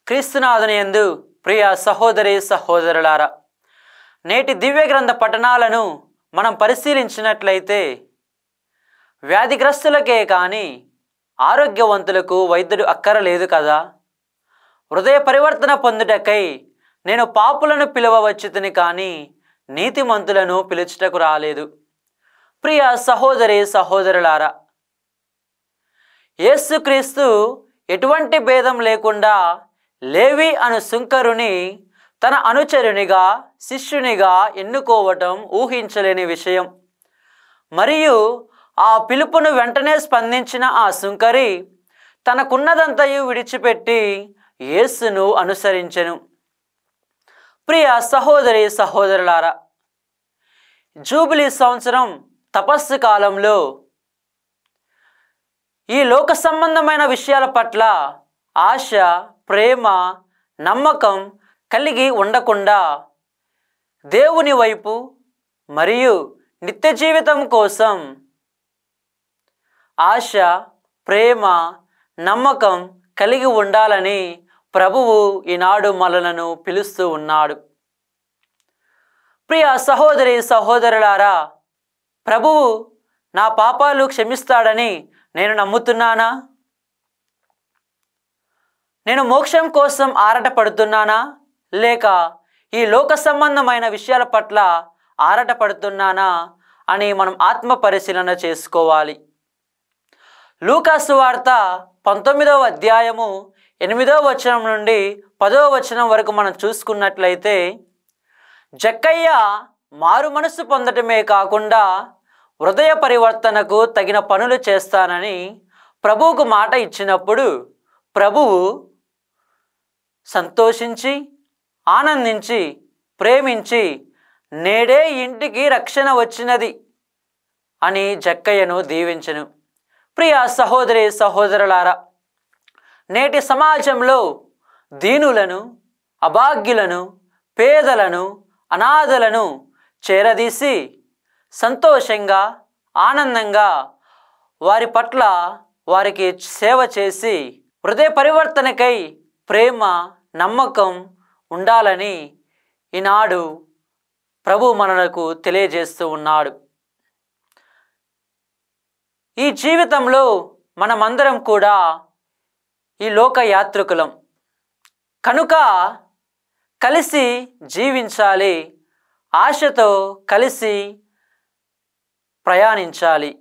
క్రీస్తునాథునియందు ప్రియ సహోదరి సహోదరులారా, నేటి దివ్య గ్రంథ పఠనాలను మనం పరిశీలించినట్లయితే వ్యాధిగ్రస్తులకే కానీ ఆరోగ్యవంతులకు వైద్యుడు అక్కరలేదు కదా. హృదయ పరివర్తన పొందుటకై నేను పాపులను పిలువవచ్చుతిని కానీ నీతిమంతులను పిలుచుటకు రాలేదు. ప్రియ సహోదరి సహోదరులారా, యేసుక్రీస్తు ఎటువంటి భేదం లేకుండా లేవి అను సుంకరుని తన అనుచరునిగా శిష్యునిగా ఎన్నుకోవటం ఊహించలేని విషయం. మరియు ఆ పిలుపును వెంటనే స్పందించిన ఆ సుంకరి తనకున్నదంతయు విడిచిపెట్టి యేసును అనుసరించెను. ప్రియ సహోదరి సహోదరులారా, జూబిలీ సంవత్సరం తపస్సు కాలంలో ఈ లోక సంబంధమైన విషయాల పట్ల ఆశ, ప్రేమ, నమ్మకం కలిగి ఉండకుండా దేవుని వైపు మరియు నిత్య జీవితం కోసం ఆశ, ప్రేమ, నమ్మకం కలిగి ఉండాలని ప్రభువు ఈనాడు మనలను పిలుస్తూ ఉన్నాడు. ప్రియ సహోదరి సహోదరులారా, ప్రభువు నా పాపాలు క్షమిస్తాడని నేను నమ్ముతున్నానా? నేను మోక్షం కోసం ఆరాటపడుతున్నానా, లేక ఈ లోక సంబంధమైన విషయాల పట్ల ఆరాటపడుతున్నానా అని మనం ఆత్మ పరిశీలన చేసుకోవాలి. లూకా సువార్త 19వ అధ్యాయము 8వ వచనం నుండి 10వ వచనం వరకు మనం చూసుకున్నట్లయితే, జక్కయ్య మారు మనసు పొందటమే కాకుండా హృదయ పరివర్తనకు తగిన పనులు చేస్తానని ప్రభువుకు మాట ఇచ్చినప్పుడు ప్రభువు సంతోషించి, ఆనందించి, ప్రేమించి నేడే ఇంటికి రక్షణ వచ్చినది అని జక్కయ్యను దీవించెను. ప్రియ సహోదరి సహోదరులారా, నేటి సమాజంలో దీనులను, అభాగ్యులను, పేదలను, అనాథలను చేరదీసి సంతోషంగా, ఆనందంగా వారి పట్ల వారికి సేవ చేసి హృదయ పరివర్తనకై ప్రేమ, నమ్మకం ఉండాలని ఈనాడు ప్రభు మనకు తెలియజేస్తూ ఉన్నాడు. ఈ జీవితంలో మనమందరం కూడా ఈ లోక యాత్రికులం కనుక కలిసి జీవించాలి, ఆశతో కలిసి ప్రయాణించాలి.